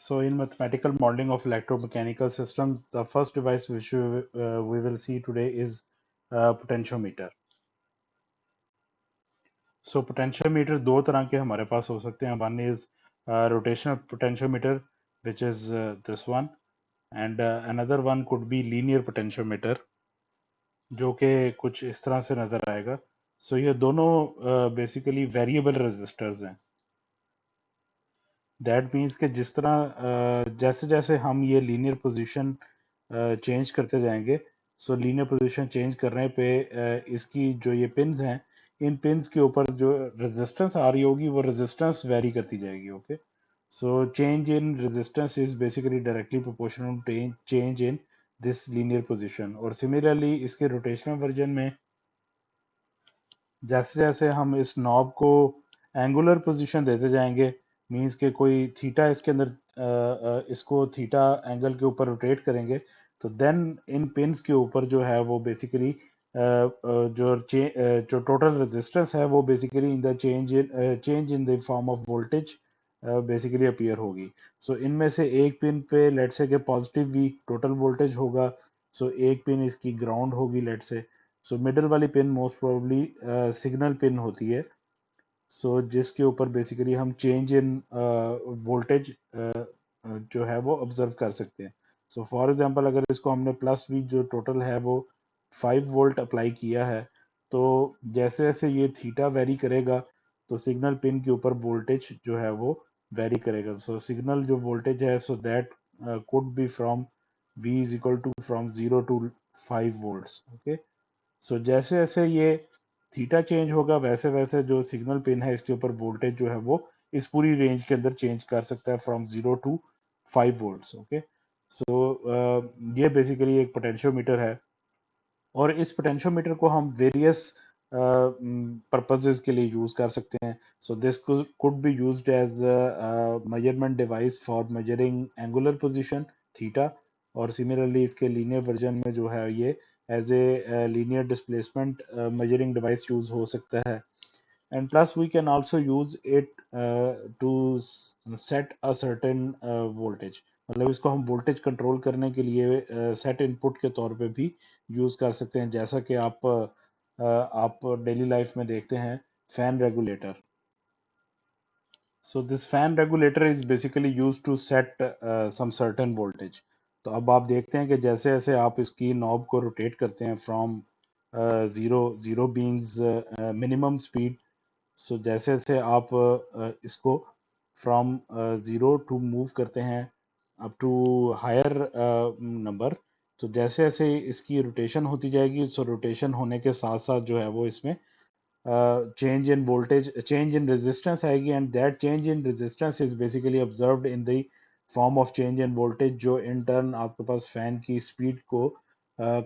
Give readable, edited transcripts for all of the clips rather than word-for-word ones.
So in mathematical modeling of electromechanical systems, the first device which we will see today is potentiometer. So potentiometer दो तरह के हमारे पास हो सकते हैं. One is rotational potentiometer, which is this one, and another one could be linear potentiometer, जो कि कुछ इस तरह से नजर आएगा. So ये दोनों बेसिकली वेरिएबल रेजिस्टर्स हैं. दैट मीन्स कि जिस तरह जैसे जैसे हम ये लीनियर पोजीशन चेंज करते जाएंगे, सो लीनियर पोजीशन चेंज करने पे इसकी जो ये पिन्स हैं, इन पिन्स के ऊपर जो रेजिस्टेंस आ रही होगी वो रेजिस्टेंस वेरी करती जाएगी. Okay, so change in resistance is basically directly proportional to change in this linear position. और सिमिलरली इसके रोटेशनल वर्जन में जैसे जैसे हम इस नॉब को एंगुलर पोजीशन देते जाएंगे, मींस के कोई थीटा इसके अंदर इसको थीटा एंगल के ऊपर रोटेट करेंगे, तो देन इन पिन्स के ऊपर जो है वो बेसिकली जो टोटल रेजिस्टेंस है वो basically in the change in the form of voltage basically appear होगी. सो इनमें से एक पिन पे लेट से के पॉजिटिव वी टोटल वोल्टेज होगा. सो एक पिन इसकी ग्राउंड होगी लेट से. सो मिडल वाली pin most probably signal pin होती है. सो जिसके ऊपर बेसिकली हम चेंज इन वोल्टेज जो है वो ऑब्जर्व कर सकते हैं. सो फॉर एग्जांपल अगर इसको हमने प्लस वी जो टोटल है वो 5 वोल्ट अप्लाई किया है, तो जैसे जैसे ये थीटा वेरी करेगा तो सिग्नल पिन के ऊपर वोल्टेज जो है वो वेरी करेगा. सो सिग्नल जो वोल्टेज है, so that could be from v is equal to from 0 to 5 volts. Okay, so जैसे जैसे ये थीटा चेंज होगा वैसे वैसे जो सिग्नल पिन है इसके ऊपर वोल्टेज जो है वो इस पूरी रेंज के अंदर चेंज कर सकता है from 0 to 5 volts. Okay, so ये बेसिकली एक पोटेंशियोमीटर है. और इस पोटेंशियोमीटर को हम वेरियस पर्पसेस के लिए यूज कर सकते हैं. So this could be used as measurement device for measuring angular position theta. और सिमिलरली इसके लीनियर वर्जन में जो है ये as a linear displacement measuring device use हो सकता है. And plus we can also use it to set a certain voltage. मतलब इसको हम वोल्टेज कंट्रोल करने के लिए सेट इनपुट के तौर पे भी यूज कर सकते हैं, जैसा कि आप डेली लाइफ में देखते हैं fan regulator. So this fan regulator is basically use to set some certain voltage. तो अब आप देखते हैं कि जैसे जैसे आप इसकी नॉब को रोटेट करते हैं from zero zero beings minimum speed. So जैसे जैसे आप इसको फ्रॉम ज़ीरो टू मूव करते हैं अप टू हायर नंबर, तो जैसे जैसे इसकी रोटेशन होती जाएगी, सो रोटेशन होने के साथ साथ जो है वो इसमें change in voltage change in resistance आएगी. And that change in resistance is basically observed in the form of change in voltage, जो इन टर्न आपके पास फैन की स्पीड को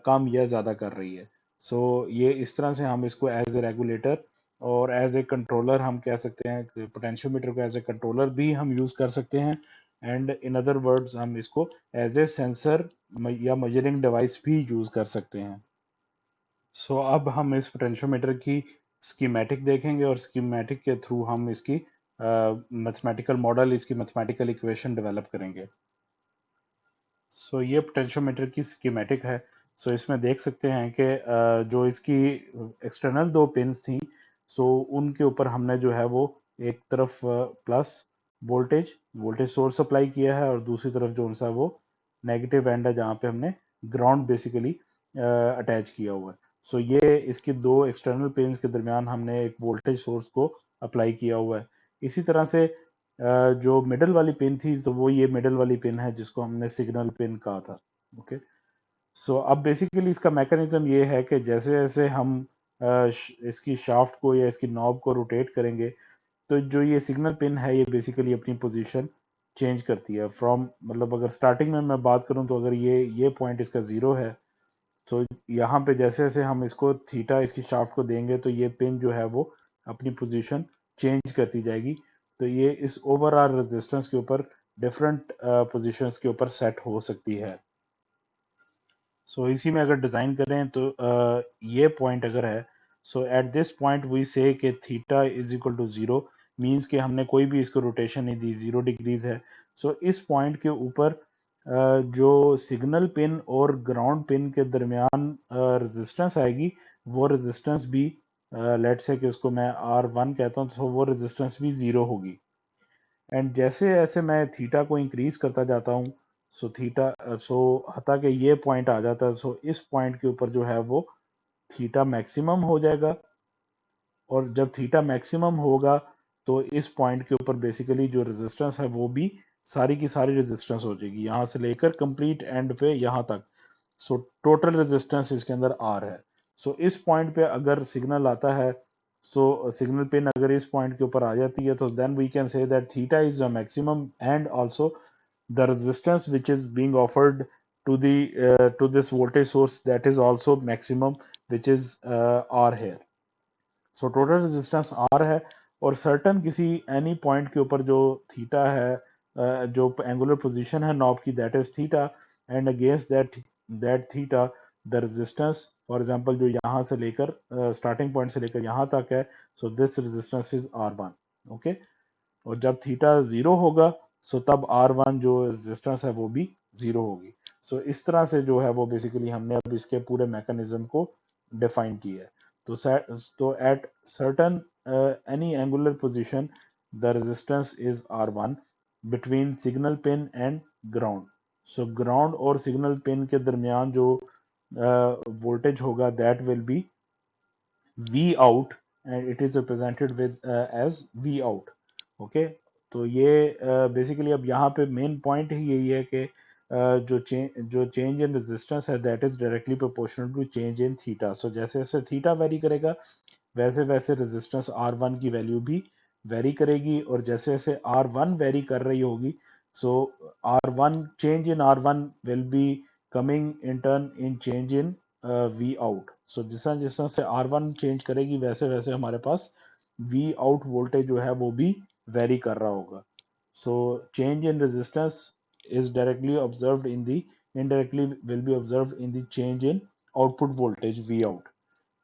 कम या ज़्यादा कर रही है. सो ये इस तरह से हम इसको एज ए रेगुलेटर और एज ए कंट्रोलर हम कह सकते हैं. पोटेंशियोमीटर को एज ए कंट्रोलर भी हम यूज कर सकते हैं, एंड इन अदर वर्ड्स हम इसको एज ए सेंसर या मेजरिंग डिवाइस भी यूज कर सकते हैं. सो अब हम इस पोटेंशियोमीटर की स्कीमेटिक देखेंगे और स्कीमेटिक के थ्रू हम इसकी मैथमेटिकल मॉडल, इसकी मैथमेटिकल इक्वेशन डेवलप करेंगे. सो ये पोटेंशियोमीटर की स्कीमेटिक है. सो इसमें देख सकते हैं कि जो इसकी एक्सटर्नल दो पिन्स थी, सो उनके ऊपर हमने जो है वो एक तरफ plus voltage voltage source apply किया है, और दूसरी तरफ जो सा वो नेगेटिव एंड है जहाँ पे हमने ग्राउंड बेसिकली अटैच किया हुआ है. सो ये इसकी दो एक्सटर्नल पिन्स के दरमियान हमने एक वोल्टेज सोर्स को अप्लाई किया हुआ है. इसी तरह से जो मिडल वाली पिन थी, तो वो ये मिडल वाली पिन है जिसको हमने सिग्नल पिन कहा था. ओके, सो अब बेसिकली इसका मैकेनिज्म ये है कि जैसे जैसे हम इसकी शाफ्ट को या इसकी नॉब को रोटेट करेंगे, तो जो ये सिग्नल पिन है ये बेसिकली अपनी पोजीशन चेंज करती है फ्रॉम, मतलब अगर स्टार्टिंग में मैं बात करूं तो अगर ये पॉइंट इसका 0 है, तो यहाँ पे जैसे जैसे हम इसको थीटा इसकी शाफ्ट को देंगे तो ये पिन जो है वो अपनी पोजीशन चेंज करती जाएगी. तो ये इस ओवरऑल रेजिस्टेंस के ऊपर डिफरेंट पोजीशंस के ऊपर सेट हो सकती है. सो इसी में अगर डिजाइन करें तो ये पॉइंट अगर है, so at this point we say कि theta is equal to 0, means कि हमने कोई भी इसको रोटेशन नहीं दी, 0 डिग्रीज है। सो इस पॉइंट के ऊपर जो सिग्नल पिन और ग्राउंड पिन के दरमियान रेजिस्टेंस आएगी, वो रेजिस्टेंस भी लेट्स से कि उसको मैं R1 कहता हूँ, तो वो रेजिस्टेंस भी 0 होगी। एंड जैसे जैसे मैं थीटा को इंक्रीज करता जाता हूँ, सो थीटा सो हता कि ये पॉइंट आ जाता है, सो इस पॉइंट के ऊपर जो है वो थीटा मैक्सिमम हो जाएगा। और जब थीटा मैक्सिमम होगा तो इस पॉइंट के ऊपर बेसिकली जो रेजिस्टेंस है वो भी सारी की सारी रेजिस्टेंस हो जाएगी, यहां से लेकर कंप्लीट एंड पे यहां तक। सो टोटल रेजिस्टेंस इसके अंदर आर है। सो इस पॉइंट पे अगर सिग्नल आता है, सो सिग्नल पिन अगर इस पॉइंट के ऊपर आ जाती है, तो then we can say that theta is a maximum and also the resistance which is being offered to the to this voltage source, that is also maximum, which is R here. So total resistance R है, और certain किसी any point के ऊपर जो theta है, जो angular position है knob की, that is theta, and against that theta the resistance, for example जो यहाँ से लेकर स्टार्टिंग पॉइंट से लेकर यहाँ तक है, so this resistance is R1। Okay, और जब थीटा जीरो होगा, सो तब R1 जो रेजिस्टेंस है वो भी जीरो होगी। सो इस तरह से जो है वो बेसिकली हमने अब इसके पूरे मैकेनिज्म को डिफाइन किया है। तो at certain any angular position the resistance is R1 between signal pin and ground. So ground और सिग्नल पिन के दरमियान जो वोल्टेज होगा, that will B V out, and it is represented with as V out। Okay, तो ये basically अब यहाँ पे मेन पॉइंट ही यही है कि जो चेंज इन रेजिस्टेंस है, that is directly proportional to change in theta. So जैसे जैसे थीटा वेरी करेगा, वैसे वैसे रेजिस्टेंस R1 की वैल्यू भी वेरी करेगी, और जैसे जैसे R1 वेरी कर रही होगी, so R1 change in R1 will be coming in turn in change in V out. So जिस तरह जिस तरह से R1 चेंज करेगी, वैसे वैसे हमारे पास V आउट वोल्टेज जो है वो भी वेरी कर रहा होगा। सो change in resistance is directly observed in the indirectly will be observed in the change in output voltage V out.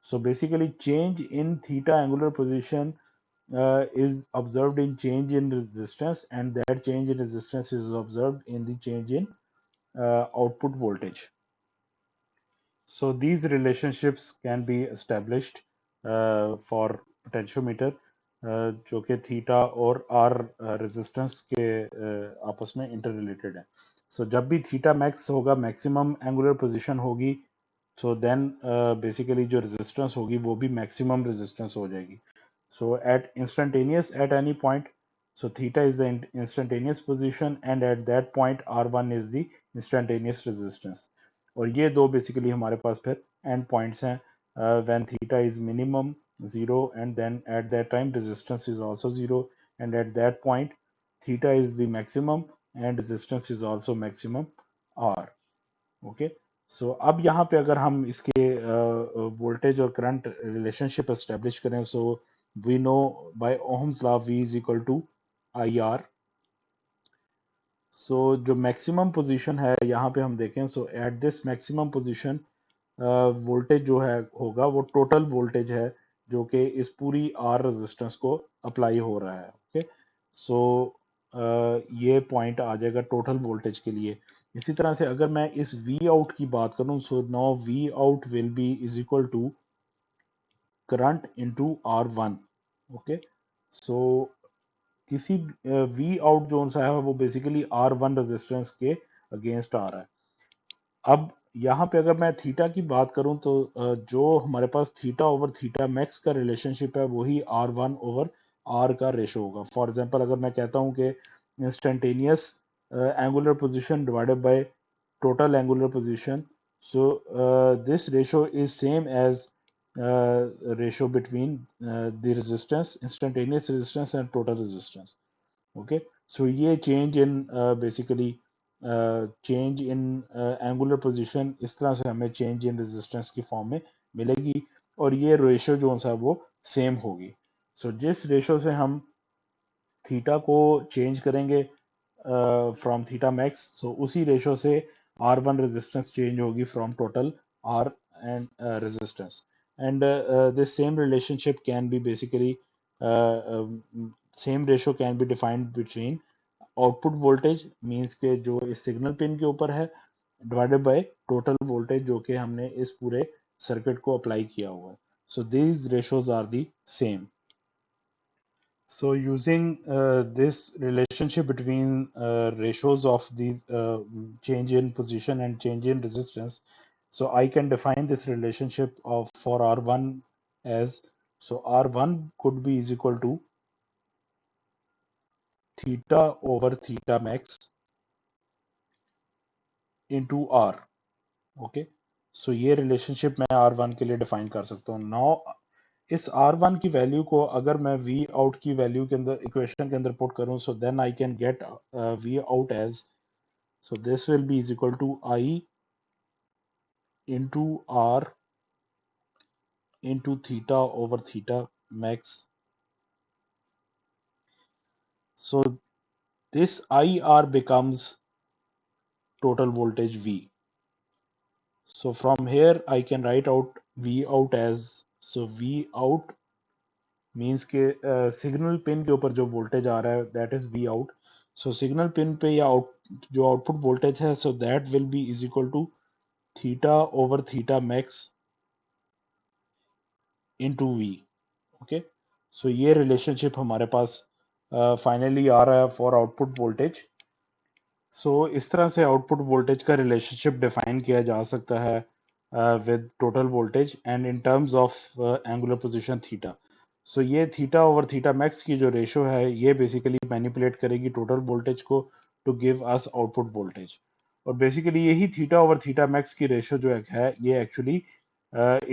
So basically change in theta angular position is observed in change in resistance, and that change in resistance is observed in the change in output voltage. So these relationships can be established for potentiometer, जो कि theta और are resistance के आपस में inter related है। So जब भी theta max होगा, मैक्सिमम एंगुलर पोजीशन होगी, सो देन बेसिकली जो रेजिस्टेंस होगी वो भी मैक्सिमम रेजिस्टेंस हो जाएगी। So at instantaneous at any point, so theta is the instantaneous position, and at that point R1 is the instantaneous resistance। और ये दो बेसिकली हमारे पास फिर एंड पॉइंट्स हैं, when theta is minimum zero, and then at that time resistance is also zero, and at that point theta is the maximum and resistance is also maximum R. Okay, so अब यहाँ पे अगर हम इसके voltage और current relationship establish करें, so we know by Ohm's law V is equal to I R. So जो maximum position है यहाँ पे हम देखें, so at this maximum position voltage जो है होगा वो टोटल वोल्टेज है, जो कि इस पूरी आर रेजिस्टेंस को अप्लाई हो रहा है। ओके, सो ये पॉइंट आ जाएगा टोटल वोल्टेज के लिए। इसी तरह से अगर मैं इस V आउट की बात करूं, so now V out will be is equal to current into R1। Okay, so किसी V आउट जो सा है वो बेसिकली R1 रेजिस्टेंस के अगेंस्ट आ रहा है। अब यहाँ पे अगर मैं थीटा की बात करूं, तो जो हमारे पास थीटा ओवर थीटा मैक्स का रिलेशनशिप है वही R1 ओवर R का रेशो होगा। फॉर एग्जांपल अगर मैं कहता हूं कि instantaneous angular position divided by total angular position, so this ratio is same as ratio between the resistance, instantaneous resistance and total resistance. Okay, so ये change in basically change in angular position इस तरह से हमें change in resistance की form में मिलेगी, और ये रेशो जो सा वो सेम होगी। सो जिस रेशो से हम थीटा को चेंज करेंगे फ्रॉम थीटा मैक्स, सो उसी रेशो से R1 रेजिस्टेंस चेंज होगी from total R and resistance, and this same relationship can be basically same ratio can be defined between output voltage means के जो इस सिग्नल पिन के ऊपर है डिवाइडेड बाय टोटल वोल्टेज जो कि हमने इस पूरे सर्किट को अप्लाई किया हुआ है. So these ratios are the same. So using this relationship between ratios of these change in position and change in resistance, so I can define this relationship of for R1 as, so R1 could be is equal to theta over theta max into R. Okay, so ये relationship मैं R1 के लिए define कर सकता हूँ. Now इस R1 की value को अगर मैं V आउट की वैल्यू के अंदर इक्वेशन के अंदर पुट करूं, so then I can get V out as, so this will be is equal to I into R into theta over theta max. So this IR becomes total voltage V. So from here I can write out V out as, so V out means के signal pin के ऊपर जो voltage आ रहा है that is V out. So signal pin पे या out जो आउटपुट वोल्टेज है, so that will be is equal to theta over theta max into V. Okay, so ये रिलेशनशिप हमारे पास फाइनली आ रहा है फॉर आउटपुट वोल्टेज. सो इस तरह से आउटपुट वोल्टेज का रिलेशनशिप डिफाइन किया जा सकता है with total voltage and in terms of angular position theta. So ये थीटा ओवर थीटा मैक्स की जो रेशो है ये बेसिकली मैनिपुलेट करेगी टोटल वोल्टेज को to give us output voltage. और बेसिकली यही थीटा ओवर थीटा मैक्स की रेशो जो है ये एक्चुअली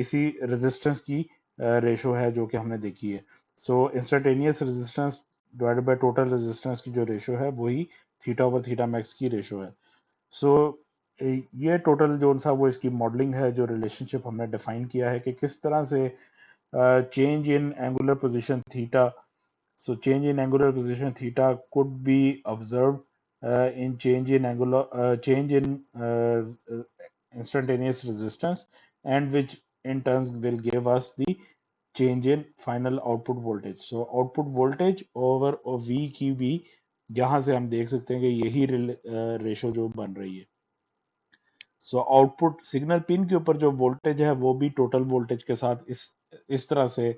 इसी रेजिस्टेंस की रेशो है जो कि हमने देखी है. So instantaneous resistance divided by total resistance की जो रेशो है वही थीटा ओवर थीटा मैक्स की रेशो है. सो ये टोटल जो सा वो इसकी मॉडलिंग है, जो रिलेशनशिप हमने डिफाइन किया है कि किस तरह से change in angular position theta. So change in angular position theta could be observed in change in instantaneous resistance, and which in turn will give us the change in final output voltage. So output voltage over V की भी यहाँ से हम देख सकते हैं कि यही रेशो जो बन रही है. सो आउटपुट सिग्नल पिन के ऊपर जो वोल्टेज है वो भी टोटल वोल्टेज के साथ इस तरह से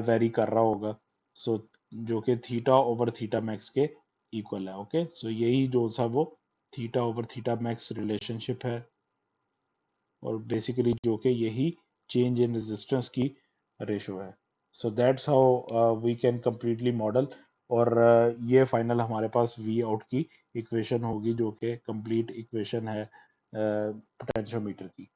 वेरी कर रहा होगा. सो जो कि थीटा ओवर थीटा मैक्स के इक्वल है. ओके, सो यही जो सा वो theta over theta max relationship है और बेसिकली जो कि यही चेंज इन रेजिस्टेंस की रेशो है. So that's how we can completely model. और ये फाइनल हमारे पास वी आउट की इक्वेशन होगी जो कि कंप्लीट इक्वेशन है पोटेंशियोमीटर की.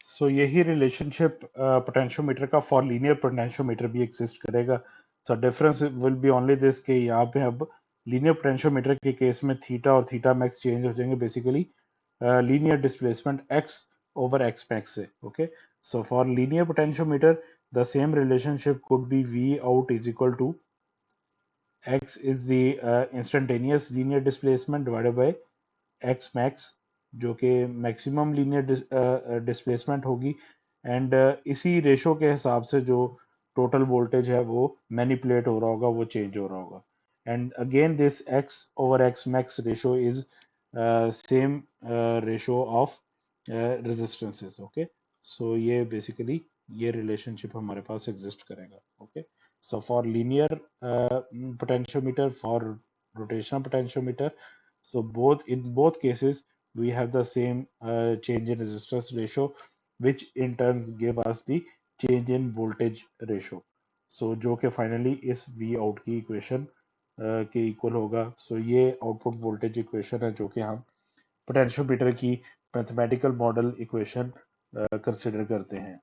सो यही रिलेशनशिप पोटेंशियोमीटर का फॉर लीनियर पोटेंशियोमीटर भी एग्जिस्ट करेगा. So difference will be only this कि यहाँ पे अब लीनियर पोटेंशियोमीटर के केस में थीटा और थीटा मैक्स चेंज हो जाएंगे basically linear displacement X over X max से. Okay, so for linear potentiometer the same relationship could be V out is equal to x is the instantaneous linear displacement divided by x max जो कि maximum linear displacement होगी. And इसी ratio के हिसाब से जो total voltage है वो मैनिपुलेट हो रहा होगा, वो चेंज हो रहा होगा. And again this X over X max ratio is same ratio of resistances. Okay, so ये बेसिकली ये रिलेशनशिप हमारे पास एग्जिस्ट करेगा. Okay, so for linear potentiometer, for rotational potentiometer, so both in both cases we have the same change in resistance ratio, which in turns give us the change in voltage ratio. So जो कि finally इस V out की equation के equal होगा. सो ये output voltage equation है जो कि हम पोटेंशियोमीटर की मैथमेटिकल मॉडल इक्वेशन कंसिडर करते हैं.